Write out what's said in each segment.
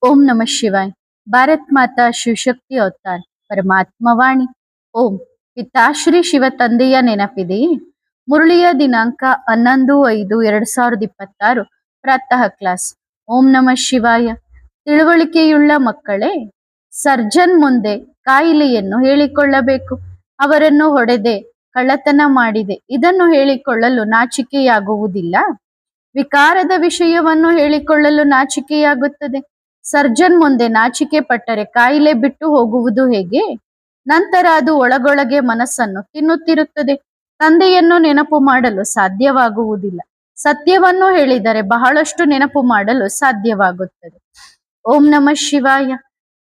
ओम नमः शिवाय। भारत माता ಶಿವಶಕ್ತಿ ಅವತಾರ್ ಪರಮಾತ್ಮವಾಣಿ ಓಂ ಪಿತಾಶ್ರೀ ಶಿವ ತಂದೆಯ ನೆನಪಿದೆಯೇ? ಮುರಳಿಯ ದಿನಾಂಕ 11/5/2026 ಪ್ರಾತಃ ಕ್ಲಾಸ್. ಓಂ ನಮಃ ಶಿವಾಯ. ತಿಳುವಳಿಕೆಯುಳ್ಳ ಮಕ್ಕಳೇ, ಸರ್ಜನ್ ಮುಂದೆ ಕಾಯಿಲೆಯನ್ನು ಹೇಳಿಕೊಳ್ಳಬೇಕು. ಅವರನ್ನು ಹೊಡೆದೆ, ಕಳ್ಳತನ ಮಾಡಿದೆ, ಇದನ್ನು ಹೇಳಿಕೊಳ್ಳಲು ನಾಚಿಕೆಯಾಗುವುದಿಲ್ಲ. ವಿಕಾರದ ವಿಷಯವನ್ನು ಹೇಳಿಕೊಳ್ಳಲು ನಾಚಿಕೆಯಾಗುತ್ತದೆ. ಸರ್ಜನ್ ಮುಂದೆ ನಾಚಿಕೆ ಪಟ್ಟರೆ ಕಾಯಿಲೆ ಬಿಟ್ಟು ಹೋಗುವುದು ಹೇಗೆ? ನಂತರ ಅದು ಒಳಗೊಳಗೆ ಮನಸ್ಸನ್ನು ತಿನ್ನುತ್ತಿರುತ್ತದೆ. ತಂದೆಯನ್ನು ನೆನಪು ಮಾಡಲು ಸಾಧ್ಯವಾಗುವುದಿಲ್ಲ. ಸತ್ಯವನ್ನು ಹೇಳಿದರೆ ಬಹಳಷ್ಟು ನೆನಪು ಮಾಡಲು ಸಾಧ್ಯವಾಗುತ್ತದೆ. ಓಂ ನಮಃ ಶಿವಾಯ.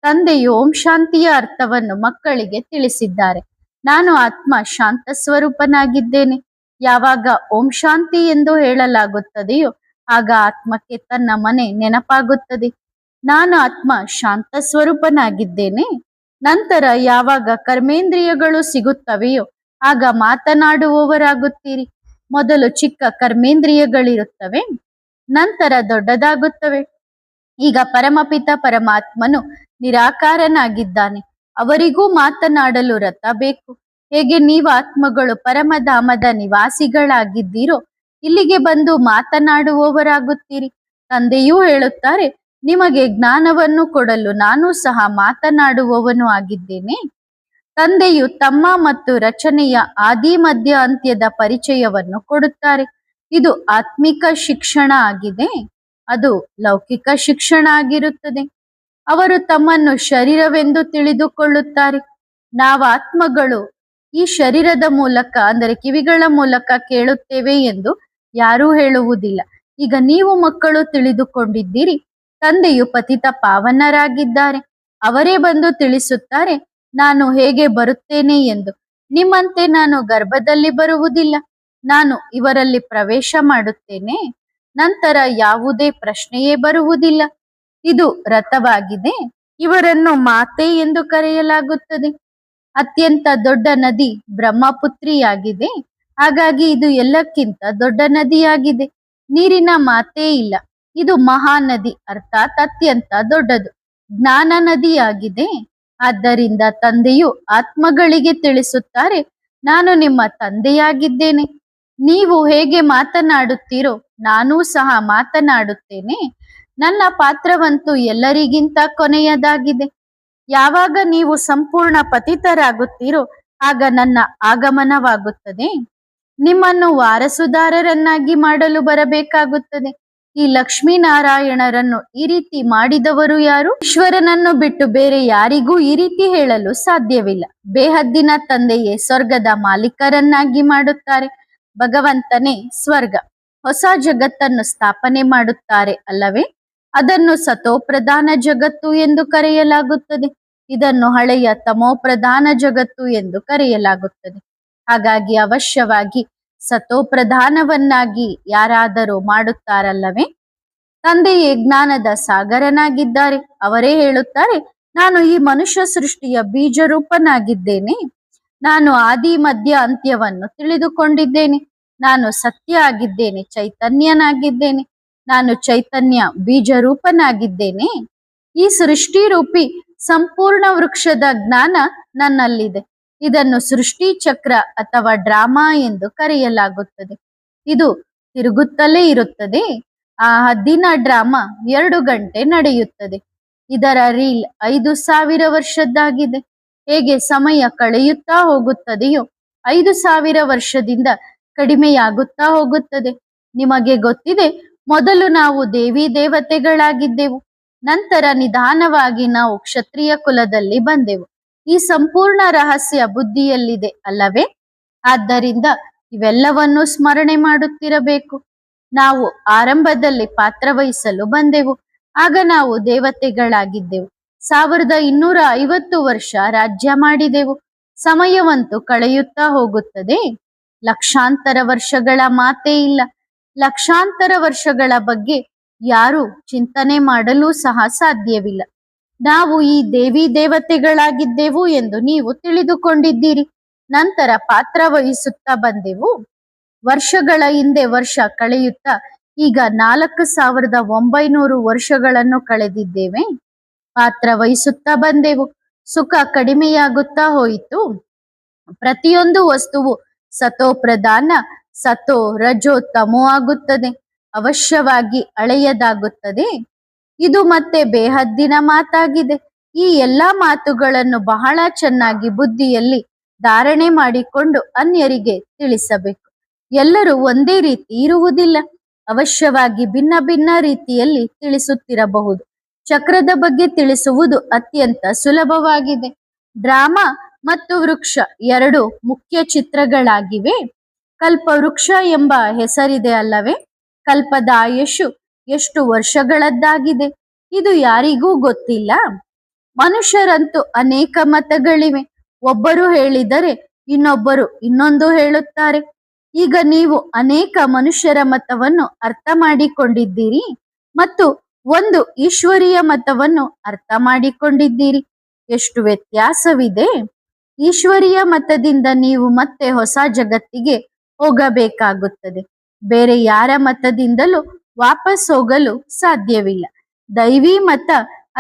ತಂದೆಯು ಓಂ ಶಾಂತಿಯ ಅರ್ಥವನ್ನು ಮಕ್ಕಳಿಗೆ ತಿಳಿಸಿದ್ದಾರೆ. ನಾನು ಆತ್ಮ ಶಾಂತ ಸ್ವರೂಪನಾಗಿದ್ದೇನೆ. ಯಾವಾಗ ಓಂ ಶಾಂತಿ ಎಂದು ಹೇಳಲಾಗುತ್ತದೆಯೋ ಆಗ ಆತ್ಮಕ್ಕೆ ತನ್ನ ಮನೆ ನೆನಪಾಗುತ್ತದೆ. ನಾನು ಆತ್ಮ ಶಾಂತ ಸ್ವರೂಪನಾಗಿದ್ದೇನೆ. ನಂತರ ಯಾವಾಗ ಕರ್ಮೇಂದ್ರಿಯಗಳು ಸಿಗುತ್ತವೆಯೋ ಆಗ ಮಾತನಾಡುವವರಾಗುತ್ತೀರಿ. ಮೊದಲು ಚಿಕ್ಕ ಕರ್ಮೇಂದ್ರಿಯಗಳಿರುತ್ತವೆ, ನಂತರ ದೊಡ್ಡದಾಗುತ್ತವೆ. ಈಗ ಪರಮಪಿತ ಪರಮಾತ್ಮನು ನಿರಾಕಾರನಾಗಿದ್ದಾನೆ. ಅವರಿಗೂ ಮಾತನಾಡಲು ರಥ ಬೇಕು. ಹೇಗೆ ನೀವು ಆತ್ಮಗಳು ಪರಮಧಾಮದ ನಿವಾಸಿಗಳಾಗಿದ್ದೀರೋ ಇಲ್ಲಿಗೆ ಬಂದು ಮಾತನಾಡುವವರಾಗುತ್ತೀರಿ. ತಂದೆಯೂ ಹೇಳುತ್ತಾರೆ, ನಿಮಗೆ ಜ್ಞಾನವನ್ನು ಕೊಡಲು ನಾನು ಸಹ ಮಾತನಾಡುವವನು ಆಗಿದ್ದೇನೆ. ತಂದೆಯು ತಮ್ಮ ಮತ್ತು ರಚನೆಯ ಆದಿ ಮಧ್ಯ ಅಂತ್ಯದ ಪರಿಚಯವನ್ನು ಕೊಡುತ್ತಾರೆ. ಇದು ಆತ್ಮಿಕ ಶಿಕ್ಷಣ ಆಗಿದೆ, ಅದು ಲೌಕಿಕ ಶಿಕ್ಷಣ ಆಗಿರುತ್ತದೆ. ಅವರು ತಮ್ಮನ್ನು ಶರೀರವೆಂದು ತಿಳಿದುಕೊಳ್ಳುತ್ತಾರೆ. ನಾವು ಆತ್ಮಗಳು ಈ ಶರೀರದ ಮೂಲಕ ಅಂದರೆ ಕಿವಿಗಳ ಮೂಲಕ ಕೇಳುತ್ತೇವೆ ಎಂದು ಯಾರೂ ಹೇಳುವುದಿಲ್ಲ. ಈಗ ನೀವು ಮಕ್ಕಳು ತಿಳಿದುಕೊಂಡಿದ್ದೀರಿ, ತಂದೆಯು ಪತಿತ ಪಾವನರಾಗಿದ್ದಾರೆ. ಅವರೇ ಬಂದು ತಿಳಿಸುತ್ತಾರೆ ನಾನು ಹೇಗೆ ಬರುತ್ತೇನೆ ಎಂದು. ನಿಮ್ಮಂತೆ ನಾನು ಗರ್ಭದಲ್ಲಿ ಬರುವುದಿಲ್ಲ. ನಾನು ಇವರಲ್ಲಿ ಪ್ರವೇಶ ಮಾಡುತ್ತೇನೆ. ನಂತರ ಯಾವುದೇ ಪ್ರಶ್ನೆಯೇ ಬರುವುದಿಲ್ಲ. ಇದು ರಥವಾಗಿದೆ. ಇವರನ್ನು ಮಾತೆ ಎಂದು ಕರೆಯಲಾಗುತ್ತದೆ. ಅತ್ಯಂತ ದೊಡ್ಡ ನದಿ ಬ್ರಹ್ಮಪುತ್ರಿಯಾಗಿದೆ. ಹಾಗಾಗಿ ಇದು ಎಲ್ಲಕ್ಕಿಂತ ದೊಡ್ಡ ನದಿಯಾಗಿದೆ. ನೀರಿನ ಮಾತೇ ಇಲ್ಲ. ಇದು ಮಹಾನದಿ, ಅರ್ಥಾತ್ ಅತ್ಯಂತ ದೊಡ್ಡದು ಜ್ಞಾನ ನದಿಯಾಗಿದೆ. ಆದ್ದರಿಂದ ತಂದೆಯು ಆತ್ಮಗಳಿಗೆ ತಿಳಿಸುತ್ತಾರೆ, ನಾನು ನಿಮ್ಮ ತಂದೆಯಾಗಿದ್ದೇನೆ. ನೀವು ಹೇಗೆ ಮಾತನಾಡುತ್ತೀರೋ ನಾನೂ ಸಹ ಮಾತನಾಡುತ್ತೇನೆ. ನನ್ನ ಪಾತ್ರವಂತೂ ಎಲ್ಲರಿಗಿಂತ ಕೊನೆಯದಾಗಿದೆ. ಯಾವಾಗ ನೀವು ಸಂಪೂರ್ಣ ಪತಿತರಾಗುತ್ತೀರೋ ಆಗ ನನ್ನ ಆಗಮನವಾಗುತ್ತದೆ. ನಿಮ್ಮನ್ನು ವಾರಸುದಾರರನ್ನಾಗಿ ಮಾಡಲು ಬರಬೇಕಾಗುತ್ತದೆ. ಈ ಲಕ್ಷ್ಮೀನಾರಾಯಣರನ್ನು ಈ ರೀತಿ ಮಾಡಿದವರು ಯಾರು? ಈಶ್ವರನನ್ನು ಬಿಟ್ಟು ಬೇರೆ ಯಾರಿಗೂ ಈ ರೀತಿ ಹೇಳಲು ಸಾಧ್ಯವಿಲ್ಲ. ಬೇಹದ್ದಿನ ತಂದೆಯೇ ಸ್ವರ್ಗದ ಮಾಲೀಕರನ್ನಾಗಿ ಮಾಡುತ್ತಾರೆ. ಭಗವಂತನೇ ಸ್ವರ್ಗ, ಹೊಸ ಜಗತ್ತನ್ನು ಸ್ಥಾಪನೆ ಮಾಡುತ್ತಾರೆ ಅಲ್ಲವೇ? ಅದನ್ನು ಸತೋಪ್ರಧಾನ ಜಗತ್ತು ಎಂದು ಕರೆಯಲಾಗುತ್ತದೆ. ಇದನ್ನು ಹಳೆಯ ತಮೋಪ್ರಧಾನ ಜಗತ್ತು ಎಂದು ಕರೆಯಲಾಗುತ್ತದೆ. ಹಾಗಾಗಿ ಅವಶ್ಯವಾಗಿ ಸತೋಪ್ರಧಾನವನ್ನಾಗಿ ಯಾರಾದರೂ ಮಾಡುತ್ತಾರಲ್ಲವೇ? ತಂದೆಯೇ ಜ್ಞಾನದ ಸಾಗರನಾಗಿದ್ದಾರೆ. ಅವರೇ ಹೇಳುತ್ತಾರೆ, ನಾನು ಈ ಮನುಷ್ಯ ಸೃಷ್ಟಿಯ ಬೀಜರೂಪನಾಗಿದ್ದೇನೆ. ನಾನು ಆದಿ ಮಧ್ಯ ಅಂತ್ಯವನ್ನು ತಿಳಿದುಕೊಂಡಿದ್ದೇನೆ. ನಾನು ಸತ್ಯ ಆಗಿದ್ದೇನೆ, ಚೈತನ್ಯನಾಗಿದ್ದೇನೆ. ನಾನು ಚೈತನ್ಯ ಬೀಜರೂಪನಾಗಿದ್ದೇನೆ. ಈ ಸೃಷ್ಟಿ ರೂಪಿ ಸಂಪೂರ್ಣ ವೃಕ್ಷದ ಜ್ಞಾನ ನನ್ನಲ್ಲಿದೆ. ಇದನ್ನು ಸೃಷ್ಟಿ ಚಕ್ರ ಅಥವಾ ಡ್ರಾಮಾ ಎಂದು ಕರೆಯಲಾಗುತ್ತದೆ. ಇದು ತಿರುಗುತ್ತಲೇ ಇರುತ್ತದೆ. ಆ ದಿನ ಡ್ರಾಮಾ 2 ಗಂಟೆ ನಡೆಯುತ್ತದೆ. ಇದರ ರೀಲ್ 5000 ವರ್ಷದ್ದಾಗಿದೆ. ಹೇಗೆ ಸಮಯ ಕಳೆಯುತ್ತಾ ಹೋಗುತ್ತದೆಯೋ 5000 ವರ್ಷದಿಂದ ಕಡಿಮೆಯಾಗುತ್ತಾ ಹೋಗುತ್ತದೆ. ನಿಮಗೆ ಗೊತ್ತಿದೆ, ಮೊದಲು ನಾವು ದೇವಿ ದೇವತೆಗಳಾಗಿದ್ದೆವು. ನಂತರ ನಿಧಾನವಾಗಿ ನಾವು ಕ್ಷತ್ರಿಯ ಕುಲದಲ್ಲಿ ಬಂದೆವು. ಈ ಸಂಪೂರ್ಣ ರಹಸ್ಯ ಬುದ್ಧಿಯಲ್ಲಿದೆ ಅಲ್ಲವೇ? ಆದ್ದರಿಂದ ಇವೆಲ್ಲವನ್ನೂ ಸ್ಮರಣೆ ಮಾಡುತ್ತಿರಬೇಕು. ನಾವು ಆರಂಭದಲ್ಲಿ ಪಾತ್ರವಹಿಸಲು ಬಂದೆವು. ಆಗ ನಾವು ದೇವತೆಗಳಾಗಿದ್ದೆವು. 1250 ವರ್ಷ ರಾಜ್ಯ ಮಾಡಿದೆವು. ಸಮಯವಂತೂ ಕಳೆಯುತ್ತಾ ಹೋಗುತ್ತದೆ. ಲಕ್ಷಾಂತರ ವರ್ಷಗಳ ಮಾತೇ ಇಲ್ಲ. ಲಕ್ಷಾಂತರ ವರ್ಷಗಳ ಬಗ್ಗೆ ಯಾರು ಚಿಂತನೆ ಮಾಡಲು ಸಹ ಸಾಧ್ಯವಿಲ್ಲ. ನಾವು ಈ ದೇವಿ ದೇವತೆಗಳಾಗಿದ್ದೆವು ಎಂದು ನೀವು ತಿಳಿದುಕೊಂಡಿದ್ದೀರಿ. ನಂತರ ಪಾತ್ರ ವಹಿಸುತ್ತಾ ಬಂದೆವು. ವರ್ಷಗಳ ಹಿಂದೆ ವರ್ಷ ಕಳೆಯುತ್ತಾ ಈಗ 4900 ವರ್ಷಗಳನ್ನು ಕಳೆದಿದ್ದೇವೆ. ಪಾತ್ರ ವಹಿಸುತ್ತಾ ಬಂದೆವು. ಸುಖ ಕಡಿಮೆಯಾಗುತ್ತಾ ಹೋಯಿತು. ಪ್ರತಿಯೊಂದು ವಸ್ತುವು ಸತೋ ಪ್ರಧಾನ, ಸತೋ ರಜೋ ತಮೋ ಆಗುತ್ತದೆ, ಅವಶ್ಯವಾಗಿ ಹಳೆಯದಾಗುತ್ತದೆ. ಇದು ಮತ್ತೆ ಬೇಹದ್ದಿನ ಮಾತಾಗಿದೆ. ಈ ಎಲ್ಲಾ ಮಾತುಗಳನ್ನು ಬಹಳ ಚೆನ್ನಾಗಿ ಬುದ್ಧಿಯಲ್ಲಿ ಧಾರಣೆ ಮಾಡಿಕೊಂಡು ಅನ್ಯರಿಗೆ ತಿಳಿಸಬೇಕು. ಎಲ್ಲರೂ ಒಂದೇ ರೀತಿ ಇರುವುದಿಲ್ಲ, ಅವಶ್ಯವಾಗಿ ಭಿನ್ನ ಭಿನ್ನ ರೀತಿಯಲ್ಲಿ ತಿಳಿಸುತ್ತಿರಬಹುದು. ಚಕ್ರದ ಬಗ್ಗೆ ತಿಳಿಸುವುದು ಅತ್ಯಂತ ಸುಲಭವಾಗಿದೆ. ಡ್ರಾಮಾ ಮತ್ತು ವೃಕ್ಷ ಎರಡು ಮುಖ್ಯ ಚಿತ್ರಗಳಾಗಿವೆ. ಕಲ್ಪ ವೃಕ್ಷ ಎಂಬ ಹೆಸರಿದೆ ಅಲ್ಲವೇ? ಕಲ್ಪದ ಆಯುಷು ಎಷ್ಟು ವರ್ಷಗಳದ್ದಾಗಿದೆ ಇದು ಯಾರಿಗೂ ಗೊತ್ತಿಲ್ಲ. ಮನುಷ್ಯರಂತೂ ಅನೇಕ ಮತಗಳಿವೆ. ಒಬ್ಬರು ಹೇಳಿದರೆ ಇನ್ನೊಬ್ಬರು ಇನ್ನೊಂದು ಹೇಳುತ್ತಾರೆ. ಈಗ ನೀವು ಅನೇಕ ಮನುಷ್ಯರ ಮತವನ್ನು ಅರ್ಥ ಮಾಡಿಕೊಂಡಿದ್ದೀರಿ ಮತ್ತು ಒಂದು ಈಶ್ವರೀಯ ಮತವನ್ನು ಅರ್ಥ ಮಾಡಿಕೊಂಡಿದ್ದೀರಿ. ಎಷ್ಟು ವ್ಯತ್ಯಾಸವಿದೆ! ಈಶ್ವರೀಯ ಮತದಿಂದ ನೀವು ಮತ್ತೆ ಹೊಸ ಜಗತ್ತಿಗೆ ಹೋಗಬೇಕಾಗುತ್ತದೆ. ಬೇರೆ ಯಾರ ಮತದಿಂದಲೂ ವಾಪಸ್ ಹೋಗಲು ಸಾಧ್ಯವಿಲ್ಲ. ದೈವಿ ಮತ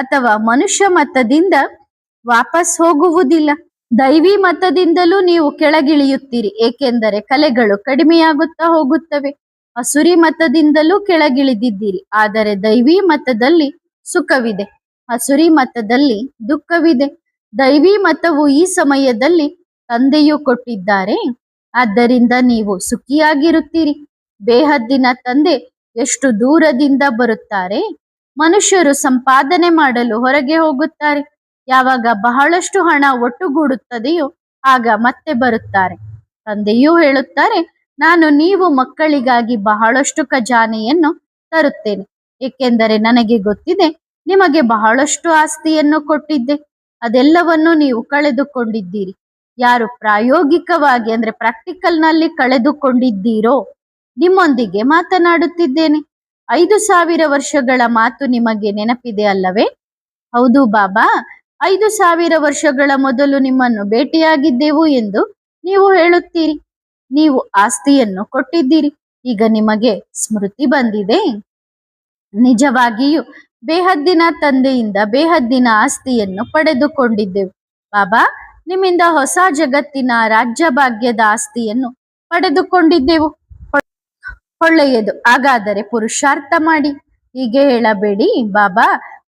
ಅಥವಾ ಮನುಷ್ಯ ಮತದಿಂದ ವಾಪಸ್ ಹೋಗುವುದಿಲ್ಲ. ದೈವಿ ಮತದಿಂದಲೂ ನೀವು ಕೆಳಗಿಳಿಯುತ್ತೀರಿ, ಏಕೆಂದರೆ ಕಲೆಗಳು ಕಡಿಮೆಯಾಗುತ್ತಾ ಹೋಗುತ್ತವೆ. ಅಸುರಿ ಮತದಿಂದಲೂ ಕೆಳಗಿಳಿದಿದ್ದೀರಿ, ಆದರೆ ದೈವಿ ಮತದಲ್ಲಿ ಸುಖವಿದೆ, ಅಸುರಿ ಮತದಲ್ಲಿ ದುಃಖವಿದೆ. ದೈವಿ ಮತವು ಈ ಸಮಯದಲ್ಲಿ ತಂದೆಯು ಕೊಟ್ಟಿದ್ದಾರೆ, ಆದ್ದರಿಂದ ನೀವು ಸುಖಿಯಾಗಿರುತ್ತೀರಿ. ಬೇಹದ್ದಿನ ತಂದೆ ಎಷ್ಟು ದೂರದಿಂದ ಬರುತ್ತಾರೆ. ಮನುಷ್ಯರು ಸಂಪಾದನೆ ಮಾಡಲು ಹೊರಗೆ ಹೋಗುತ್ತಾರೆ. ಯಾವಾಗ ಬಹಳಷ್ಟು ಹಣ ಒಟ್ಟುಗೂಡುತ್ತದೆಯೋ ಆಗ ಮತ್ತೆ ಬರುತ್ತಾರೆ. ತಂದೆಯೂ ಹೇಳುತ್ತಾರೆ, ನಾನು ನೀವು ಮಕ್ಕಳಿಗಾಗಿ ಬಹಳಷ್ಟು ಖಜಾನೆಯನ್ನು ತರುತ್ತೇನೆ, ಏಕೆಂದರೆ ನನಗೆ ಗೊತ್ತಿದೆ ನಿಮಗೆ ಬಹಳಷ್ಟು ಆಸ್ತಿಯನ್ನು ಕೊಟ್ಟಿದ್ದೆ, ಅದೆಲ್ಲವನ್ನು ನೀವು ಕಳೆದುಕೊಂಡಿದ್ದೀರಿ. ಯಾರು ಪ್ರಾಯೋಗಿಕವಾಗಿ ಅಂದ್ರೆ ಪ್ರಾಕ್ಟಿಕಲ್ನಲ್ಲಿ ಕಳೆದುಕೊಂಡಿದ್ದೀರೋ ನಿಮ್ಮೊಂದಿಗೆ ಮಾತನಾಡುತ್ತಿದ್ದೇನೆ. 5,000 ವರ್ಷಗಳ ಮಾತು ನಿಮಗೆ ನೆನಪಿದೆ ಅಲ್ಲವೇ? ಹೌದು ಬಾಬಾ, 5,000 ವರ್ಷಗಳ ಮೊದಲು ನಿಮ್ಮನ್ನು ಭೇಟಿಯಾಗಿದ್ದೆವು ಎಂದು ನೀವು ಹೇಳುತ್ತೀರಿ. ನೀವು ಆಸ್ತಿಯನ್ನು ಕೊಟ್ಟಿದ್ದೀರಿ, ಈಗ ನಿಮಗೆ ಸ್ಮೃತಿ ಬಂದಿದೆ. ನಿಜವಾಗಿಯೂ ಬೇಹದ್ದಿನ ತಂದೆಯಿಂದ ಬೇಹದ್ದಿನ ಆಸ್ತಿಯನ್ನು ಪಡೆದುಕೊಂಡಿದ್ದೆವು. ಬಾಬಾ, ನಿಮ್ಮಿಂದ ಹೊಸ ಜಗತ್ತಿನ ರಾಜ್ಯ ಭಾಗ್ಯದ ಆಸ್ತಿಯನ್ನು ಪಡೆದುಕೊಂಡಿದ್ದೆವು. ಒಳ್ಳೆಯದು, ಹಾಗಾದರೆ ಪುರುಷಾರ್ಥ ಮಾಡಿ. ಹೀಗೆ ಹೇಳಬೇಡಿ ಬಾಬಾ,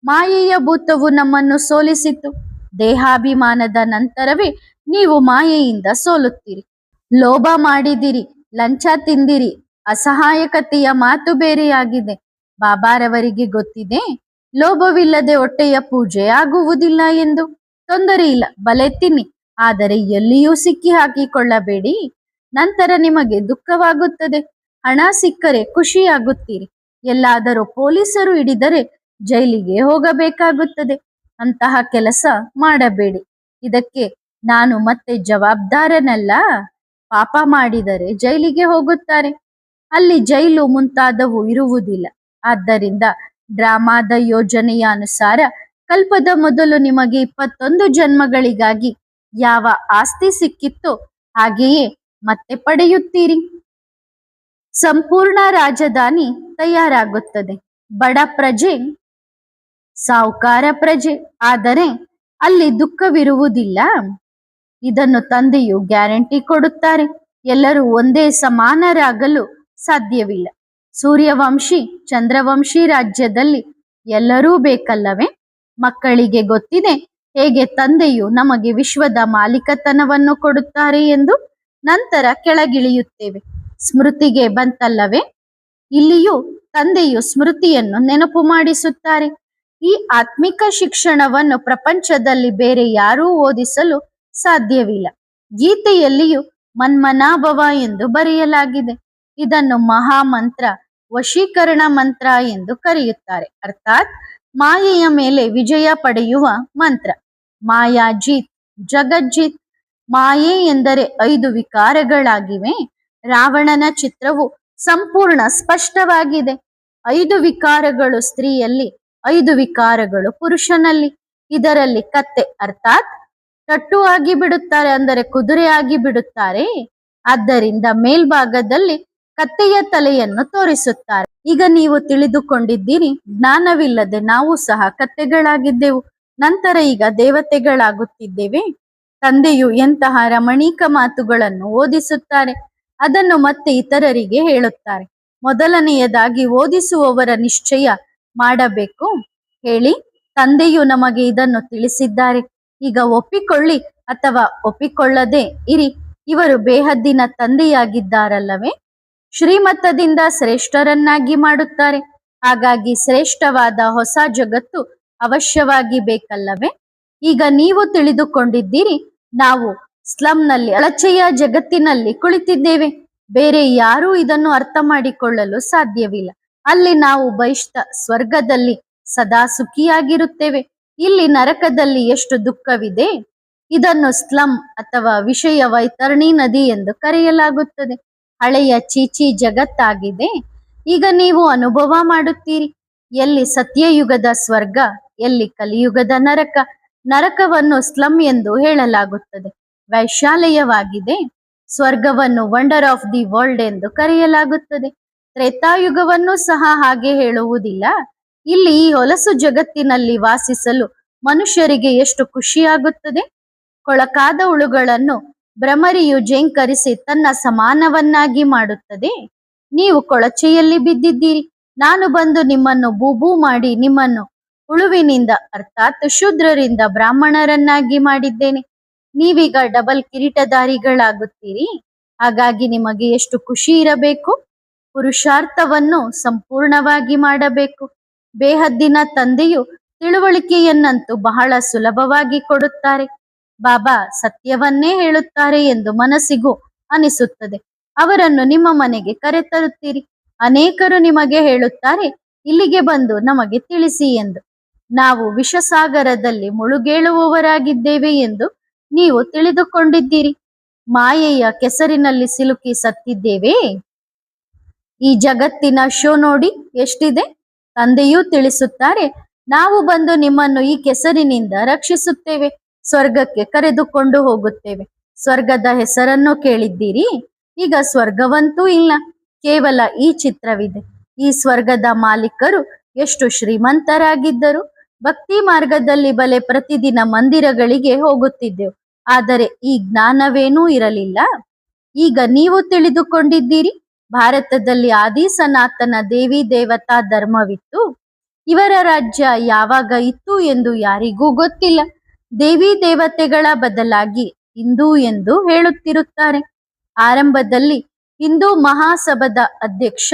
ಮಾಯೆಯ ಭೂತವು ನಮ್ಮನ್ನು ಸೋಲಿಸಿತು. ದೇಹಾಭಿಮಾನದ ನಂತರವೇ ನೀವು ಮಾಯೆಯಿಂದ ಸೋಲುತ್ತೀರಿ. ಲೋಭ ಮಾಡಿದಿರಿ, ಲಂಚ ತಿಂದಿರಿ, ಅಸಹಾಯಕತೆಯ ಮಾತು ಬೇರೆಯಾಗಿದೆ. ಬಾಬಾರವರಿಗೆ ಗೊತ್ತಿದೆ ಲೋಭವಿಲ್ಲದೆ ಹೊಟ್ಟೆಯ ಪೂಜೆ ಆಗುವುದಿಲ್ಲ ಎಂದು. ತೊಂದರೆ ಇಲ್ಲ, ಬಲೆ ತಿನ್ನಿ, ಆದರೆ ಎಲ್ಲಿಯೂ ಸಿಕ್ಕಿ ಹಾಕಿಕೊಳ್ಳಬೇಡಿ, ನಂತರ ನಿಮಗೆ ದುಃಖವಾಗುತ್ತದೆ. ಹಣ ಸಿಕ್ಕರೆ ಖುಷಿಯಾಗುತ್ತೀರಿ, ಎಲ್ಲಾದರೂ ಪೊಲೀಸರು ಹಿಡಿದರೆ ಜೈಲಿಗೆ ಹೋಗಬೇಕಾಗುತ್ತದೆ. ಅಂತಹ ಕೆಲಸ ಮಾಡಬೇಡಿ. ಇದಕ್ಕೆ ನಾನು ಮತ್ತೆ ಜವಾಬ್ದಾರನಲ್ಲ. ಪಾಪ ಮಾಡಿದರೆ ಜೈಲಿಗೆ ಹೋಗುತ್ತಾರೆ, ಅಲ್ಲಿ ಜೈಲು ಮುಂತಾದವು ಇರುವುದಿಲ್ಲ. ಆದ್ದರಿಂದ ಡ್ರಾಮಾದ ಯೋಜನೆಯ ಅನುಸಾರ ಕಲ್ಪದ ಮೊದಲು ನಿಮಗೆ 21 ಜನ್ಮಗಳಿಗಾಗಿ ಯಾವ ಆಸ್ತಿ ಸಿಕ್ಕಿತ್ತೋ ಹಾಗೆಯೇ ಮತ್ತೆ ಪಡೆಯುತ್ತೀರಿ. ಸಂಪೂರ್ಣ ರಾಜಧಾನಿ ತಯಾರಾಗುತ್ತದೆ. ಬಡ ಪ್ರಜೆ ಸಾಹುಕಾರ ಪ್ರಜೆ, ಆದರೆ ಅಲ್ಲಿ ದುಃಖವಿರುವುದಿಲ್ಲ. ಇದನ್ನು ತಂದೆಯು ಗ್ಯಾರಂಟಿ ಕೊಡುತ್ತಾರೆ. ಎಲ್ಲರೂ ಒಂದೇ ಸಮಾನರಾಗಲು ಸಾಧ್ಯವಿಲ್ಲ. ಸೂರ್ಯವಂಶಿ ಚಂದ್ರವಂಶಿ ರಾಜ್ಯದಲ್ಲಿ ಎಲ್ಲರೂ ಬೇಕಲ್ಲವೇ? ಮಕ್ಕಳಿಗೆ ಗೊತ್ತಿದೆ ಹೇಗೆ ತಂದೆಯು ನಮಗೆ ವಿಶ್ವದ ಮಾಲೀಕತನವನ್ನು ಕೊಡುತ್ತಾರೆ ಎಂದು. ನಂತರ ಕೆಳಗಿಳಿಯುತ್ತೇವೆ. ಸ್ಮೃತಿಗೆ ಬಂತಲ್ಲವೇ? ಇಲ್ಲಿಯೂ ತಂದೆಯು ಸ್ಮೃತಿಯನ್ನು ನೆನಪು ಮಾಡಿಸುತ್ತಾರೆ. ಈ ಆತ್ಮಿಕ ಶಿಕ್ಷಣವನ್ನು ಪ್ರಪಂಚದಲ್ಲಿ ಬೇರೆ ಯಾರೂ ಓದಿಸಲು ಸಾಧ್ಯವಿಲ್ಲ. ಗೀತೆಯಲ್ಲಿಯೂ ಮನ್ಮನಾಭವ ಎಂದು ಬರೆಯಲಾಗಿದೆ. ಇದನ್ನು ಮಹಾಮಂತ್ರ, ವಶೀಕರಣ ಮಂತ್ರ ಎಂದು ಕರೆಯುತ್ತಾರೆ. ಅರ್ಥಾತ್ ಮಾಯೆಯ ಮೇಲೆ ವಿಜಯ ಪಡೆಯುವ ಮಂತ್ರ. ಮಾಯಾಜೀತ್, ಜಗಜ್ಜೀತ್. ಮಾಯೆ ಎಂದರೆ 5 ವಿಕಾರಗಳಾಗಿವೆ. ರಾವಣನ ಚಿತ್ರವು ಸಂಪೂರ್ಣ ಸ್ಪಷ್ಟವಾಗಿದೆ. 5 ವಿಕಾರಗಳು ಸ್ತ್ರೀಯಲ್ಲಿ, 5 ವಿಕಾರಗಳು ಪುರುಷನಲ್ಲಿ. ಇದರಲ್ಲಿ ಕತ್ತೆ ಅರ್ಥಾತ್ ಟಟ್ಟು ಆಗಿ ಬಿಡುತ್ತಾರೆ, ಅಂದರೆ ಕುದುರೆ ಆಗಿ ಬಿಡುತ್ತಾರೆ. ಆದ್ದರಿಂದ ಮೇಲ್ಭಾಗದಲ್ಲಿ ಕತ್ತೆಯ ತಲೆಯನ್ನು ತೋರಿಸುತ್ತಾರೆ. ಈಗ ನೀವು ತಿಳಿದುಕೊಂಡಿದ್ದೀರಿ, ಜ್ಞಾನವಿಲ್ಲದೆ ನಾವು ಸಹ ಕತ್ತೆಗಳಾಗಿದ್ದೆವು. ನಂತರ ಈಗ ದೇವತೆಗಳಾಗುತ್ತಿದ್ದೇವೆ. ತಂದೆಯು ಎಂತಹ ರಮಣೀಕ ಮಾತುಗಳನ್ನು ಓದಿಸುತ್ತಾರೆ, ಅದನ್ನು ಮತ್ತೆ ಇತರರಿಗೆ ಹೇಳುತ್ತಾರೆ. ಮೊದಲನೆಯದಾಗಿ ಓದಿಸುವವರ ನಿಶ್ಚಯ ಮಾಡಬೇಕು. ಹೇಳಿ, ತಂದೆಯು ನಮಗೆ ಇದನ್ನು ತಿಳಿಸಿದ್ದಾರೆ, ಈಗ ಒಪ್ಪಿಕೊಳ್ಳಿ ಅಥವಾ ಒಪ್ಪಿಕೊಳ್ಳದೆ ಇರಿ, ಇವರು ಬೇಹದ್ದಿನ ತಂದೆಯಾಗಿದ್ದಾರಲ್ಲವೇ. ಶ್ರೀಮತದಿಂದ ಶ್ರೇಷ್ಠರನ್ನಾಗಿ ಮಾಡುತ್ತಾರೆ. ಹಾಗಾಗಿ ಶ್ರೇಷ್ಠವಾದ ಹೊಸ ಜಗತ್ತು ಅವಶ್ಯವಾಗಿ ಬೇಕಲ್ಲವೇ. ಈಗ ನೀವು ತಿಳಿದುಕೊಂಡಿದ್ದೀರಿ, ನಾವು ಸ್ಲಂನಲ್ಲಿ ಅಳಚೆಯ ಜಗತ್ತಿನಲ್ಲಿ ಕುಳಿತಿದ್ದೇವೆ. ಬೇರೆ ಯಾರೂ ಇದನ್ನು ಅರ್ಥ ಮಾಡಿಕೊಳ್ಳಲು ಸಾಧ್ಯವಿಲ್ಲ. ಅಲ್ಲಿ ನಾವು ಬಹಿಷ್ಠ ಸ್ವರ್ಗದಲ್ಲಿ ಸದಾ ಸುಖಿಯಾಗಿರುತ್ತೇವೆ. ಇಲ್ಲಿ ನರಕದಲ್ಲಿ ಎಷ್ಟು ದುಃಖವಿದೆ. ಇದನ್ನು ಸ್ಲಂ ಅಥವಾ ವಿಷಯ ವೈತರಣಿ ನದಿ ಎಂದು ಕರೆಯಲಾಗುತ್ತದೆ. ಹಳೆಯ ಚೀಚಿ ಜಗತ್ತಾಗಿದೆ. ಈಗ ನೀವು ಅನುಭವ ಮಾಡುತ್ತೀರಿ, ಎಲ್ಲಿ ಸತ್ಯಯುಗದ ಸ್ವರ್ಗ, ಎಲ್ಲಿ ಕಲಿಯುಗದ ನರಕ. ನರಕವನ್ನು ಸ್ಲಂ ಎಂದು ಹೇಳಲಾಗುತ್ತದೆ. ವೈಶಾಲ್ಯವಾಗಿದೆ. ಸ್ವರ್ಗವನ್ನು ವಂಡರ್ ಆಫ್ ದಿ ವರ್ಲ್ಡ್ ಎಂದು ಕರೆಯಲಾಗುತ್ತದೆ. ತ್ರೇತಾಯುಗವನ್ನು ಸಹ ಹಾಗೆ ಹೇಳುವುದಿಲ್ಲ. ಇಲ್ಲಿ ಈ ಹೊಲಸು ಜಗತ್ತಿನಲ್ಲಿ ವಾಸಿಸಲು ಮನುಷ್ಯರಿಗೆ ಎಷ್ಟು ಖುಷಿಯಾಗುತ್ತದೆ. ಕೊಳಕಾದ ಹುಳುಗಳನ್ನು ಭ್ರಮರಿಯು ಜೇಂಕರಿಸಿ ತನ್ನ ಸಮಾನವನ್ನಾಗಿ ಮಾಡುತ್ತದೆ. ನೀವು ಕೊಳಚೆಯಲ್ಲಿ ಬಿದ್ದಿದ್ದೀರಿ. ನಾನು ಬಂದು ನಿಮ್ಮನ್ನು ಬೂಬೂ ಮಾಡಿ ನಿಮ್ಮನ್ನು ಹುಳುವಿನಿಂದ ಅರ್ಥಾತ್ ಶೂದ್ರರಿಂದ ಬ್ರಾಹ್ಮಣರನ್ನಾಗಿ ಮಾಡಿದ್ದೇನೆ. ನೀವೀಗ ಡಬಲ್ ಕಿರೀಟಧಾರಿಗಳಾಗುತ್ತೀರಿ. ಹಾಗಾಗಿ ನಿಮಗೆ ಎಷ್ಟು ಖುಷಿ ಇರಬೇಕು. ಪುರುಷಾರ್ಥವನ್ನು ಸಂಪೂರ್ಣವಾಗಿ ಮಾಡಬೇಕು. ಬೇಹದ್ದಿನ ತಂದೆಯು ತಿಳುವಳಿಕೆಯನ್ನಂತೂ ಬಹಳ ಸುಲಭವಾಗಿ ಕೊಡುತ್ತಾರೆ. ಬಾಬಾ ಸತ್ಯವನ್ನೇ ಹೇಳುತ್ತಾರೆ ಎಂದು ಮನಸ್ಸಿಗೂ ಅನಿಸುತ್ತದೆ. ಅವರನ್ನು ನಿಮ್ಮ ಮನೆಗೆ ಕರೆತರುತ್ತೀರಿ. ಅನೇಕರು ನಿಮಗೆ ಹೇಳುತ್ತಾರೆ, ಇಲ್ಲಿಗೆ ಬಂದು ನಮಗೆ ತಿಳಿಸಿ ಎಂದು. ನಾವು ವಿಷಸಾಗರದಲ್ಲಿ ಮುಳುಗೇಳುವವರಾಗಿದ್ದೇವೆ ಎಂದು ನೀವು ತಿಳಿದುಕೊಂಡಿದ್ದೀರಿ. ಮಾಯೆಯ ಕೆಸರಿನಲ್ಲಿ ಸಿಲುಕಿ ಸತ್ತಿದ್ದೇವೆ. ಈ ಜಗತ್ತಿನ ಶೋ ನೋಡಿ ಎಷ್ಟಿದೆ. ತಂದೆಯೂ ತಿಳಿಸುತ್ತಾರೆ, ನಾವು ಬಂದು ನಿಮ್ಮನ್ನು ಈ ಕೆಸರಿನಿಂದ ರಕ್ಷಿಸುತ್ತೇವೆ, ಸ್ವರ್ಗಕ್ಕೆ ಕರೆದುಕೊಂಡು ಹೋಗುತ್ತೇವೆ. ಸ್ವರ್ಗದ ಹೆಸರನ್ನು ಕೇಳಿದ್ದೀರಿ. ಈಗ ಸ್ವರ್ಗವಂತೂ ಇಲ್ಲ, ಕೇವಲ ಈ ಚಿತ್ರವಿದೆ. ಈ ಸ್ವರ್ಗದ ಮಾಲೀಕರು ಎಷ್ಟು ಶ್ರೀಮಂತರಾಗಿದ್ದರು. ಭಕ್ತಿ ಮಾರ್ಗದಲ್ಲಿ ಬಲೆ ಪ್ರತಿದಿನ ಮಂದಿರಗಳಿಗೆ ಹೋಗುತ್ತಿದ್ದೆವು, ಆದರೆ ಈ ಜ್ಞಾನವೇನೂ ಇರಲಿಲ್ಲ. ಈಗ ನೀವು ತಿಳಿದುಕೊಂಡಿದ್ದೀರಿ, ಭಾರತದಲ್ಲಿ ಆದಿ ಸನಾತನ ದೇವಿ ದೇವತಾ ಧರ್ಮವಿತ್ತು. ಇವರ ರಾಜ್ಯ ಯಾವಾಗ ಇತ್ತು ಎಂದು ಯಾರಿಗೂ ಗೊತ್ತಿಲ್ಲ. ದೇವಿ ದೇವತೆಗಳ ಬದಲಾಗಿ ಹಿಂದೂ ಎಂದು ಹೇಳುತ್ತಿರುತ್ತಾರೆ. ಆರಂಭದಲ್ಲಿ ಹಿಂದೂ ಮಹಾಸಭಾದ ಅಧ್ಯಕ್ಷ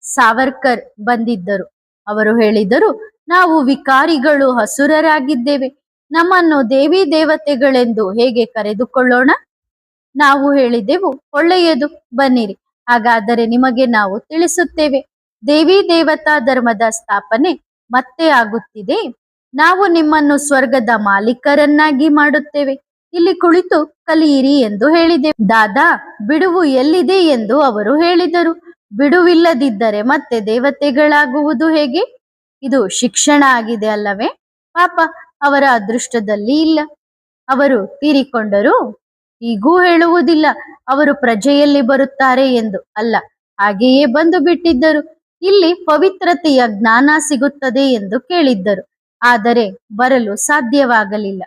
ಸಾವರ್ಕರ್ ಬಂದಿದ್ದರು. ಅವರು ಹೇಳಿದರು, ನಾವು ವಿಕಾರಿಗಳು, ಹಸುರರಾಗಿದ್ದೇವೆ. ನಮ್ಮನ್ನು ದೇವಿ ದೇವತೆಗಳೆಂದು ಹೇಗೆ ಕರೆದುಕೊಳ್ಳೋಣ. ನಾವು ಹೇಳಿದೆವು, ಒಳ್ಳೆಯದು, ಬನ್ನಿರಿ. ಹಾಗಾದರೆ ನಿಮಗೆ ನಾವು ತಿಳಿಸುತ್ತೇವೆ. ದೇವಿ ದೇವತಾ ಧರ್ಮದ ಸ್ಥಾಪನೆ ಮತ್ತೆ ಆಗುತ್ತಿದೆ. ನಾವು ನಿಮ್ಮನ್ನು ಸ್ವರ್ಗದ ಮಾಲೀಕರನ್ನಾಗಿ ಮಾಡುತ್ತೇವೆ. ಇಲ್ಲಿ ಕುಳಿತು ಕಲಿಯಿರಿ ಎಂದು ಹೇಳಿದೆವು. ದಾದಾ, ಬಿಡುವು ಎಲ್ಲಿದೆ ಎಂದು ಅವರು ಹೇಳಿದರು. ಬಿಡುವಿಲ್ಲದಿದ್ದರೆ ಮತ್ತೆ ದೇವತೆಗಳಾಗುವುದು ಹೇಗೆ. ಇದು ಶಿಕ್ಷಣ ಆಗಿದೆ ಅಲ್ಲವೇ. ಪಾಪ, ಅವರ ಅದೃಷ್ಟದಲ್ಲಿ ಇಲ್ಲ. ಅವರು ತೀರಿಕೊಂಡರು. ಹೀಗೂ ಹೇಳುವುದಿಲ್ಲ ಅವರು ಪ್ರಜೆಯಲ್ಲಿ ಬರುತ್ತಾರೆ ಎಂದು. ಅಲ್ಲ, ಹಾಗೆಯೇ ಬಂದು ಬಿಟ್ಟಿದ್ದರು. ಇಲ್ಲಿ ಪವಿತ್ರತೆಯ ಜ್ಞಾನ ಸಿಗುತ್ತದೆ ಎಂದು ಕೇಳಿದ್ದರು, ಆದರೆ ಬರಲು ಸಾಧ್ಯವಾಗಲಿಲ್ಲ.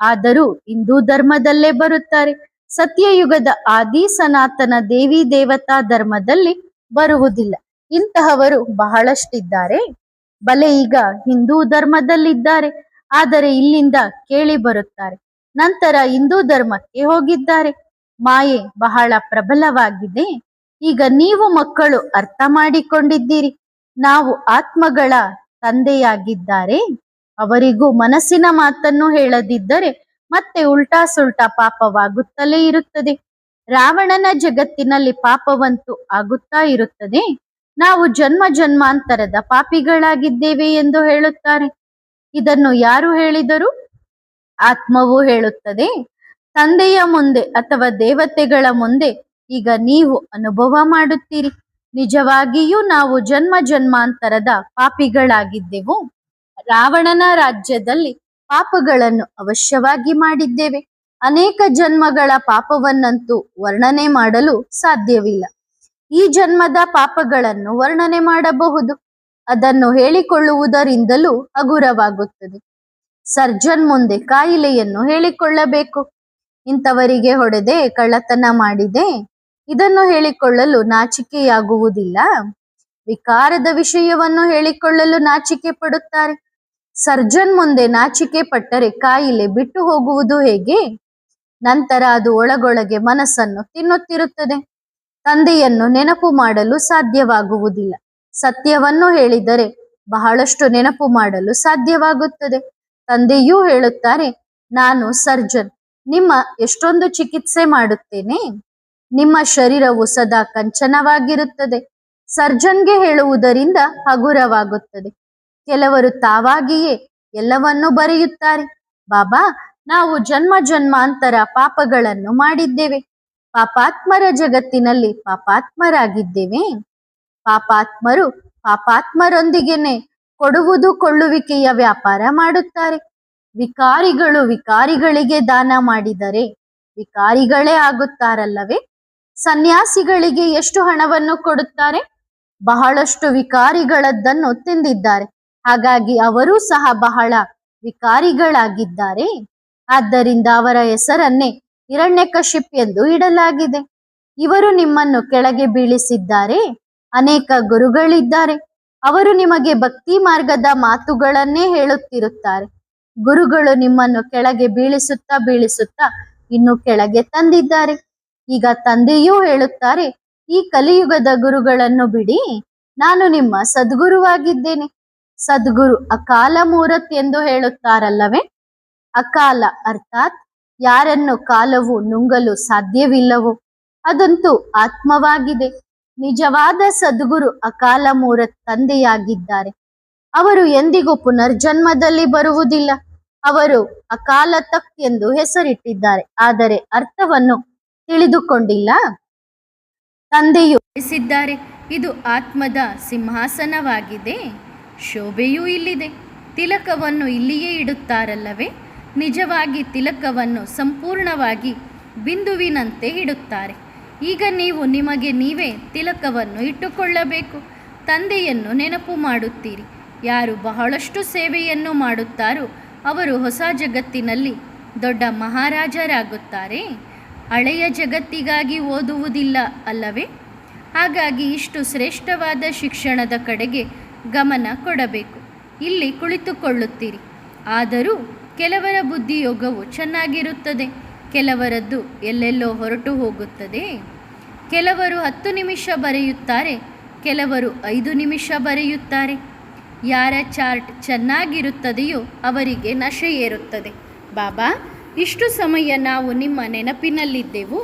ಆದರೂ ಹಿಂದೂ ಧರ್ಮದಲ್ಲೇ ಬರುತ್ತಾರೆ. ಸತ್ಯಯುಗದ ಆದಿ ಸನಾತನ ದೇವಿ ದೇವತಾ ಧರ್ಮದಲ್ಲಿ ಬರುವುದಿಲ್ಲ. ಇಂತಹವರು ಬಹಳಷ್ಟಿದ್ದಾರೆ. ಬಲೆ ಈಗ ಹಿಂದೂ ಧರ್ಮದಲ್ಲಿದ್ದಾರೆ, ಆದರೆ ಇಲ್ಲಿಂದ ಕೇಳಿ ಬರುತ್ತಾರೆ. ನಂತರ ಹಿಂದೂ ಧರ್ಮಕ್ಕೆ ಹೋಗಿದ್ದಾರೆ. ಮಾಯೆ ಬಹಳ ಪ್ರಬಲವಾಗಿದೆ. ಈಗ ನೀವು ಮಕ್ಕಳು ಅರ್ಥ ಮಾಡಿಕೊಂಡಿದ್ದೀರಿ, ನಾವು ಆತ್ಮಗಳ ತಂದೆಯಾಗಿದ್ದಾರೆ. ಅವರಿಗೂ ಮನಸ್ಸಿನ ಮಾತನ್ನು ಹೇಳದಿದ್ದರೆ ಮತ್ತೆ ಉಲ್ಟಾ ಸುಲ್ಟಾ ಪಾಪವಾಗುತ್ತಲೇ ಇರುತ್ತದೆ. ರಾವಣನ ಜಗತ್ತಿನಲ್ಲಿ ಪಾಪವಂತೂ ಆಗುತ್ತಾ ಇರುತ್ತದೆ. ನಾವು ಜನ್ಮ ಜನ್ಮಾಂತರದ ಪಾಪಿಗಳಾಗಿದ್ದೇವೆ ಎಂದು ಹೇಳುತ್ತಾರೆ. ಇದನ್ನು ಯಾರು ಹೇಳಿದರು. ಆತ್ಮವು ಹೇಳುತ್ತದೆ. ತಂದೆಯ ಮುಂದೆ ಅಥವಾ ದೇವತೆಗಳ ಮುಂದೆ ಈಗ ನೀವು ಅನುಭವ ಮಾಡುತ್ತೀರಿ. ನಿಜವಾಗಿಯೂ ನಾವು ಜನ್ಮ ಜನ್ಮಾಂತರದ ಪಾಪಿಗಳಾಗಿದ್ದೆವು. ರಾವಣನ ರಾಜ್ಯದಲ್ಲಿ ಪಾಪಗಳನ್ನು ಅವಶ್ಯವಾಗಿ ಮಾಡಿದ್ದೇವೆ. ಅನೇಕ ಜನ್ಮಗಳ ಪಾಪವನ್ನಂತೂ ವರ್ಣನೆ ಮಾಡಲು ಸಾಧ್ಯವಿಲ್ಲ. ಈ ಜನ್ಮದ ಪಾಪಗಳನ್ನು ವರ್ಣನೆ ಮಾಡಬಹುದು. ಅದನ್ನು ಹೇಳಿಕೊಳ್ಳುವುದರಿಂದಲೂ ಹಗುರವಾಗುತ್ತದೆ. ಸರ್ಜನ್ ಮುಂದೆ ಕಾಯಿಲೆಯನ್ನು ಹೇಳಿಕೊಳ್ಳಬೇಕು. ಇಂಥವರಿಗೆ ಹೊಡೆದೆ, ಕಳ್ಳತನ ಮಾಡಿದೆ, ಇದನ್ನು ಹೇಳಿಕೊಳ್ಳಲು ನಾಚಿಕೆಯಾಗುವುದಿಲ್ಲ. ವಿಕಾರದ ವಿಷಯವನ್ನು ಹೇಳಿಕೊಳ್ಳಲು ನಾಚಿಕೆ ಪಡುತ್ತಾರೆ. ಸರ್ಜನ್ ಮುಂದೆ ನಾಚಿಕೆ ಪಟ್ಟರೆ ಕಾಯಿಲೆ ಬಿಟ್ಟು ಹೋಗುವುದು ಹೇಗೆ? ನಂತರ ಅದು ಒಳಗೊಳಗೆ ಮನಸ್ಸನ್ನು ತಿನ್ನುತ್ತಿರುತ್ತದೆ. ತಂದೆಯನ್ನು ನೆನಪು ಮಾಡಲು ಸಾಧ್ಯವಾಗುವುದಿಲ್ಲ. ಸತ್ಯವನ್ನು ಹೇಳಿದರೆ ಬಹಳಷ್ಟು ನೆನಪು ಮಾಡಲು ಸಾಧ್ಯವಾಗುತ್ತದೆ. ತಂದೆಯೂ ಹೇಳುತ್ತಾರೆ, ನಾನು ಸರ್ಜನ್, ನಿಮ್ಮ ಎಷ್ಟೊಂದು ಚಿಕಿತ್ಸೆ ಮಾಡುತ್ತೇನೆ. ನಿಮ್ಮ ಶರೀರವು ಸದಾ ಕಂಚನವಾಗಿರುತ್ತದೆ. ಸರ್ಜನ್ಗೆ ಹೇಳುವುದರಿಂದ ಹಗುರವಾಗುತ್ತದೆ. ಕೆಲವರು ತಾವಾಗಿಯೇ ಎಲ್ಲವನ್ನೂ ಬರೆಯುತ್ತಾರೆ. ಬಾಬಾ, ನಾವು ಜನ್ಮ ಜನ್ಮಾಂತರ ಪಾಪಗಳನ್ನು ಮಾಡಿದ್ದೇವೆ. ಪಾಪಾತ್ಮರ ಜಗತ್ತಿನಲ್ಲಿ ಪಾಪಾತ್ಮರಾಗಿದ್ದೇವೆ. ಪಾಪಾತ್ಮರು ಪಾಪಾತ್ಮರೊಂದಿಗೆನೆ ಕೊಡುವುದು ಕೊಳ್ಳುವಿಕೆಯ ವ್ಯಾಪಾರ ಮಾಡುತ್ತಾರೆ. ವಿಕಾರಿಗಳು ವಿಕಾರಿಗಳಿಗೆ ದಾನ ಮಾಡಿದರೆ ವಿಕಾರಿಗಳೇ ಆಗುತ್ತಾರಲ್ಲವೇ? ಸನ್ಯಾಸಿಗಳಿಗೆ ಎಷ್ಟು ಹಣವನ್ನು ಕೊಡುತ್ತಾರೆ? ಬಹಳಷ್ಟು ವಿಕಾರಿಗಳದ್ದನ್ನು ತಿಂದಿದ್ದಾರೆ. ಹಾಗಾಗಿ ಅವರೂ ಸಹ ಬಹಳ ವಿಕಾರಿಗಳಾಗಿದ್ದಾರೆ. ಆದ್ದರಿಂದ ಅವರ ಹೆಸರನ್ನೇ ಹಿರಣ್ಯಕಶಿಪ್ ಎಂದು ಇಡಲಾಗಿದೆ. ಇವರು ನಿಮ್ಮನ್ನು ಕೆಳಗೆ ಬೀಳಿಸಿದ್ದಾರೆ. ಅನೇಕ ಗುರುಗಳಿದ್ದಾರೆ. ಅವರು ನಿಮಗೆ ಭಕ್ತಿ ಮಾರ್ಗದ ಮಾತುಗಳನ್ನೇ ಹೇಳುತ್ತಿರುತ್ತಾರೆ. ಗುರುಗಳು ನಿಮ್ಮನ್ನು ಕೆಳಗೆ ಬೀಳಿಸುತ್ತಾ ಬೀಳಿಸುತ್ತಾ ಇನ್ನು ಕೆಳಗೆ ತಂದಿದ್ದಾರೆ. ಈಗ ತಂದೆಯೂ ಹೇಳುತ್ತಾರೆ, ಈ ಕಲಿಯುಗದ ಗುರುಗಳನ್ನು ಬಿಡಿ, ನಾನು ನಿಮ್ಮ ಸದ್ಗುರುವಾಗಿದ್ದೇನೆ. ಸದ್ಗುರು ಅಕಾಲ ಮೂರತ್ ಎಂದು ಹೇಳುತ್ತಾರಲ್ಲವೇ? ಅಕಾಲ ಅರ್ಥಾತ್ ಯಾರನ್ನು ಕಾಲವು ನುಂಗಲು ಸಾಧ್ಯವಿಲ್ಲವೋ ಅದಂತೂ ಆತ್ಮವಾಗಿದೆ. ನಿಜವಾದ ಸದ್ಗುರು ಅಕಾಲ ಮೂರತ್ ತಂದೆಯಾಗಿದ್ದಾರೆ. ಅವರು ಎಂದಿಗೂ ಪುನರ್ಜನ್ಮದಲ್ಲಿ ಬರುವುದಿಲ್ಲ. ಅವರು ಅಕಾಲ ತಖ್ತ್ ಎಂದು ಹೆಸರಿಟ್ಟಿದ್ದಾರೆ, ಆದರೆ ಅರ್ಥವನ್ನು ತಿಳಿದುಕೊಂಡಿಲ್ಲ. ತಂದೆಯು ತಿಳಿಸಿದ್ದಾರೆ, ಇದು ಆತ್ಮದ ಸಿಂಹಾಸನವಾಗಿದೆ. ಶೋಭೆಯೂ ಇಲ್ಲಿದೆ. ತಿಲಕವನ್ನು ಇಲ್ಲಿಯೇ ಇಡುತ್ತಾರಲ್ಲವೇ? ನಿಜವಾಗಿ ತಿಲಕವನ್ನು ಸಂಪೂರ್ಣವಾಗಿ ಬಿಂದುವಿನಂತೆ ಇಡುತ್ತಾರೆ. ಈಗ ನೀವು ನಿಮಗೆ ನೀವೇ ತಿಲಕವನ್ನು ಇಟ್ಟುಕೊಳ್ಳಬೇಕು. ತಂದೆಯನ್ನು ನೆನಪು ಮಾಡುತ್ತೀರಿ. ಯಾರು ಬಹಳಷ್ಟು ಸೇವೆಯನ್ನು ಮಾಡುತ್ತಾರೋ ಅವರು ಹೊಸ ಜಗತ್ತಿನಲ್ಲಿ ದೊಡ್ಡ ಮಹಾರಾಜರಾಗುತ್ತಾರೆ. ಹಳೆಯ ಜಗತ್ತಿಗಾಗಿ ಓದುವುದಿಲ್ಲ ಅಲ್ಲವೇ? ಹಾಗಾಗಿ ಇಷ್ಟು ಶ್ರೇಷ್ಠವಾದ ಶಿಕ್ಷಣದ ಕಡೆಗೆ ಗಮನ ಕೊಡಬೇಕು. ಇಲ್ಲಿ ಕುಳಿತುಕೊಳ್ಳುತ್ತೀರಿ. ಆದರೂ ಕೆಲವರ ಬುದ್ಧಿಯೋಗವು ಚೆನ್ನಾಗಿರುತ್ತದೆ, ಕೆಲವರದ್ದು ಎಲ್ಲೆಲ್ಲೋ ಹೊರಟು ಹೋಗುತ್ತದೆ. ಕೆಲವರು 10 ನಿಮಿಷ ಬರೆಯುತ್ತಾರೆ, ಕೆಲವರು 5 ನಿಮಿಷ ಬರೆಯುತ್ತಾರೆ. ಯಾರ ಚಾರ್ಟ್ ಚೆನ್ನಾಗಿರುತ್ತದೆಯೋ ಅವರಿಗೆ ನಶೆ ಏರುತ್ತದೆ. ಬಾಬಾ, ಇಷ್ಟು ಸಮಯ ನಾವು ನಿಮ್ಮ ನೆನಪಿನಲ್ಲಿದ್ದೆವು.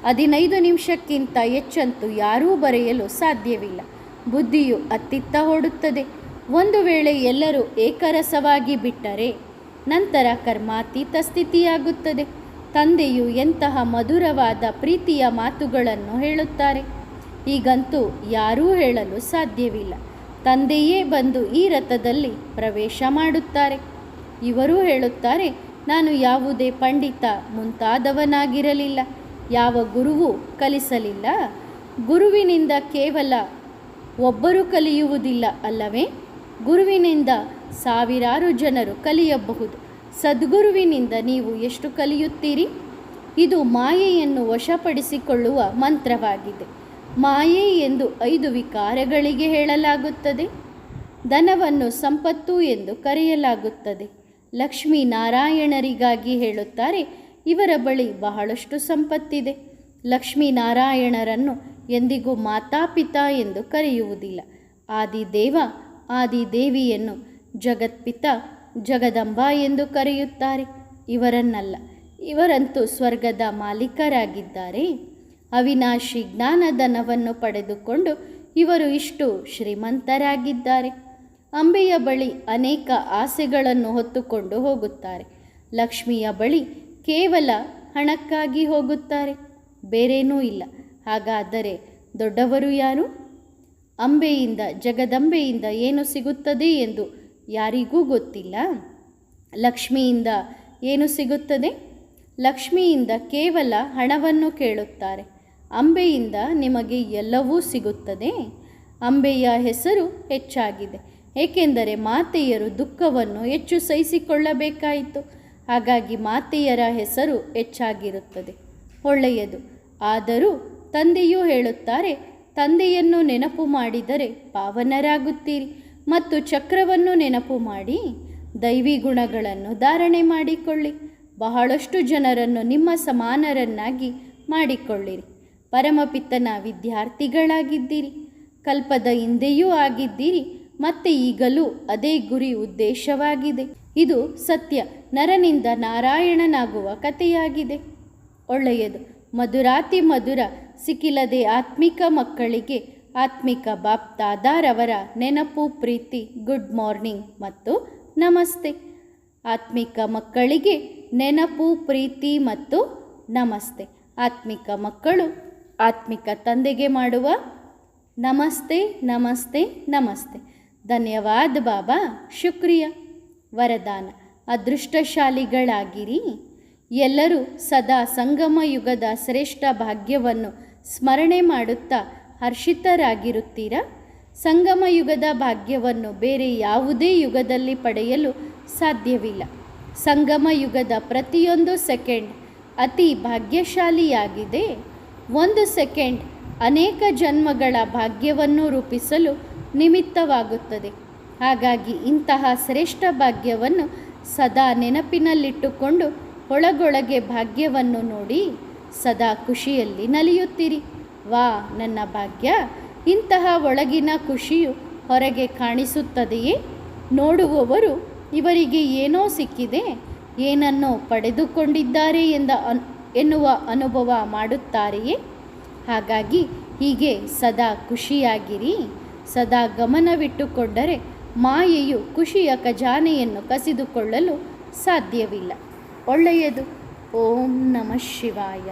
15 ನಿಮಿಷಕ್ಕಿಂತ ಹೆಚ್ಚಂತೂ ಯಾರೂ ಬರೆಯಲು ಸಾಧ್ಯವಿಲ್ಲ. ಬುದ್ಧಿಯು ಅತ್ತಿತ್ತ ಓಡುತ್ತದೆ. ಒಂದು ವೇಳೆ ಎಲ್ಲರೂ ಏಕರಸವಾಗಿ ಬಿಟ್ಟರೆ ನಂತರ ಕರ್ಮಾತೀತ ಸ್ಥಿತಿಯಾಗುತ್ತದೆ. ತಂದೆಯು ಎಂತಹ ಮಧುರವಾದ ಪ್ರೀತಿಯ ಮಾತುಗಳನ್ನು ಹೇಳುತ್ತಾರೆ. ಈಗಂತೂ ಯಾರೂ ಹೇಳಲು ಸಾಧ್ಯವಿಲ್ಲ. ತಂದೆಯೇ ಬಂದು ಈ ರಥದಲ್ಲಿ ಪ್ರವೇಶ ಮಾಡುತ್ತಾರೆ. ಇವರು ಹೇಳುತ್ತಾರೆ, ನಾನು ಯಾವುದೇ ಪಂಡಿತ ಮುಂತಾದವನಾಗಿರಲಿಲ್ಲ, ಯಾವ ಗುರುವೂ ಕಲಿಸಲಿಲ್ಲ. ಗುರುವಿನಿಂದ ಕೇವಲ ಒಬ್ಬರು ಕಲಿಯುವುದಿಲ್ಲ ಅಲ್ಲವೇ? ಗುರುವಿನಿಂದ ಸಾವಿರಾರು ಜನರು ಕಲಿಯಬಹುದು. ಸದ್ಗುರುವಿನಿಂದ ನೀವು ಎಷ್ಟು ಕಲಿಯುತ್ತೀರಿ? ಇದು ಮಾಯೆಯನ್ನು ವಶಪಡಿಸಿಕೊಳ್ಳುವ ಮಂತ್ರವಾಗಿದೆ. ಮಾಯೆ ಎಂದು 5 ವಿಕಾರಗಳಿಗೆ ಹೇಳಲಾಗುತ್ತದೆ. ಧನವನ್ನು ಸಂಪತ್ತು ಎಂದು ಕರೆಯಲಾಗುತ್ತದೆ. ಲಕ್ಷ್ಮೀನಾರಾಯಣರಿಗಾಗಿ ಹೇಳುತ್ತಾರೆ, ಇವರ ಬಳಿ ಬಹಳಷ್ಟು ಸಂಪತ್ತಿದೆ. ಲಕ್ಷ್ಮೀನಾರಾಯಣರನ್ನು ಎಂದಿಗೂ ಮಾತಾಪಿತಾ ಎಂದು ಕರೆಯುವುದಿಲ್ಲ. ಆದಿದೇವ ಆದಿದೇವಿಯನ್ನು ಜಗತ್ಪಿತ ಜಗದಂಬ ಎಂದು ಕರೆಯುತ್ತಾರೆ. ಇವರನ್ನಲ್ಲ. ಇವರಂತೂ ಸ್ವರ್ಗದ ಮಾಲೀಕರಾಗಿದ್ದಾರೆ. ಅವಿನಾಶಿ ಜ್ಞಾನಧನವನ್ನು ಪಡೆದುಕೊಂಡು ಇವರು ಇಷ್ಟು ಶ್ರೀಮಂತರಾಗಿದ್ದಾರೆ. ಅಂಬೆಯ ಬಳಿ ಅನೇಕ ಆಸೆಗಳನ್ನು ಹೊತ್ತುಕೊಂಡು ಹೋಗುತ್ತಾರೆ. ಲಕ್ಷ್ಮಿಯ ಬಳಿ ಕೇವಲ ಹಣಕ್ಕಾಗಿ ಹೋಗುತ್ತಾರೆ, ಬೇರೇನೂ ಇಲ್ಲ. ಹಾಗಾದರೆ ದೊಡ್ಡವರು ಯಾರು? ಅಂಬೆಯಿಂದ, ಜಗದಂಬೆಯಿಂದ ಏನು ಸಿಗುತ್ತದೆ ಎಂದು ಯಾರಿಗೂ ಗೊತ್ತಿಲ್ಲ. ಲಕ್ಷ್ಮಿಯಿಂದ ಏನು ಸಿಗುತ್ತದೆ? ಲಕ್ಷ್ಮಿಯಿಂದ ಕೇವಲ ಹಣವನ್ನು ಕೇಳುತ್ತಾರೆ. ಅಂಬೆಯಿಂದ ನಿಮಗೆ ಎಲ್ಲವೂ ಸಿಗುತ್ತದೆ. ಅಂಬೆಯ ಹೆಸರು ಹೆಚ್ಚಾಗಿದೆ. ಏಕೆಂದರೆ ಮಾತೆಯರು ದುಃಖವನ್ನು ಹೆಚ್ಚು ಸಹಿಸಿಕೊಳ್ಳಬೇಕಾಯಿತು. ಹಾಗಾಗಿ ಮಾತೆಯರ ಹೆಸರು ಹೆಚ್ಚಾಗಿರುತ್ತದೆ. ಒಳ್ಳೆಯದು. ಆದರೂ ತಂದೆಯೂ ಹೇಳುತ್ತಾರೆ, ತಂದೆಯನ್ನು ನೆನಪು ಮಾಡಿದರೆ ಪಾವನರಾಗುತ್ತೀರಿ ಮತ್ತು ಚಕ್ರವನ್ನು ನೆನಪು ಮಾಡಿ ದೈವಿ ಗುಣಗಳನ್ನು ಧಾರಣೆ ಮಾಡಿಕೊಳ್ಳಿ. ಬಹಳಷ್ಟು ಜನರನ್ನು ನಿಮ್ಮ ಸಮಾನರನ್ನಾಗಿ ಮಾಡಿಕೊಳ್ಳಿರಿ. ಪರಮಪಿತನ ವಿದ್ಯಾರ್ಥಿಗಳಾಗಿದ್ದೀರಿ. ಕಲ್ಪದ ಹಿಂದೆಯೂ ಆಗಿದ್ದೀರಿ ಮತ್ತು ಈಗಲೂ ಅದೇ ಗುರಿ ಉದ್ದೇಶವಾಗಿದೆ. ಇದು ಸತ್ಯ ನರನಿಂದ ನಾರಾಯಣನಾಗುವ ಕಥೆಯಾಗಿದೆ. ಒಳ್ಳೆಯದು. ಮಧುರಾತಿ ಮಧುರ ಸಿಕ್ಕಿಲ್ಲದೆ ಆತ್ಮಿಕ ಮಕ್ಕಳಿಗೆ ಆತ್ಮಿಕ ಬಾಪ್ ದಾದಾರವರ ನೆನಪು, ಪ್ರೀತಿ, ಗುಡ್ ಮಾರ್ನಿಂಗ್ ಮತ್ತು ನಮಸ್ತೆ. ಆತ್ಮಿಕ ಮಕ್ಕಳಿಗೆ ನೆನಪು, ಪ್ರೀತಿ ಮತ್ತು ನಮಸ್ತೆ. ಆತ್ಮಿಕ ಮಕ್ಕಳು ಆತ್ಮಿಕ ತಂದೆಗೆ ಮಾಡುವ ನಮಸ್ತೆ ನಮಸ್ತೆ ನಮಸ್ತೆ. ಧನ್ಯವಾದ ಬಾಬಾ, ಶುಕ್ರಿಯ. ವರದಾನ: ಅದೃಷ್ಟಶಾಲಿಗಳಾಗಿರಿ. ಎಲ್ಲರೂ ಸದಾ ಸಂಗಮ ಯುಗದ ಶ್ರೇಷ್ಠ ಭಾಗ್ಯವನ್ನು ಸ್ಮರಣೆ ಮಾಡುತ್ತಾ ಹರ್ಷಿತರಾಗಿರುತ್ತೀರಾ? ಸಂಗಮ ಯುಗದ ಭಾಗ್ಯವನ್ನು ಬೇರೆ ಯಾವುದೇ ಯುಗದಲ್ಲಿ ಪಡೆಯಲು ಸಾಧ್ಯವಿಲ್ಲ. ಸಂಗಮ ಯುಗದ ಪ್ರತಿಯೊಂದು ಸೆಕೆಂಡ್ ಅತಿ ಭಾಗ್ಯಶಾಲಿಯಾಗಿದೆ. ಒಂದು ಸೆಕೆಂಡ್ ಅನೇಕ ಜನ್ಮಗಳ ಭಾಗ್ಯವನ್ನು ರೂಪಿಸಲು ನಿಮಿತ್ತವಾಗುತ್ತದೆ. ಹಾಗಾಗಿ ಇಂತಹ ಶ್ರೇಷ್ಠ ಭಾಗ್ಯವನ್ನು ಸದಾ ನೆನಪಿನಲ್ಲಿಟ್ಟುಕೊಂಡು ಒಳಗೊಳಗೆ ಭಾಗ್ಯವನ್ನು ನೋಡಿ ಸದಾ ಖುಷಿಯಲ್ಲಿ ನಲಿಯುತ್ತೀರಿ. ವಾ ನನ್ನ ಭಾಗ್ಯ! ಇಂತಹ ಒಳಗಿನ ಖುಷಿಯು ಹೊರಗೆ ಕಾಣಿಸುತ್ತದೆಯೇ? ನೋಡುವವರು ಇವರಿಗೆ ಏನೋ ಸಿಕ್ಕಿದೆ, ಏನನ್ನೋ ಪಡೆದುಕೊಂಡಿದ್ದಾರೆ ಎನ್ನುವ ಅನುಭವ ಮಾಡುತ್ತಾರೆಯೇ? ಹಾಗಾಗಿ ಹೀಗೆ ಸದಾ ಖುಷಿಯಾಗಿರಿ. ಸದಾ ಗಮನವಿಟ್ಟುಕೊಂಡರೆ ಮಾಯೆಯು ಖುಷಿಯ ಖಜಾನೆಯನ್ನು ಕಸಿದುಕೊಳ್ಳಲು ಸಾಧ್ಯವಿಲ್ಲ. ಒಳ್ಳೆಯದು. ಓಂ ನಮಃ ಶಿವಾಯ.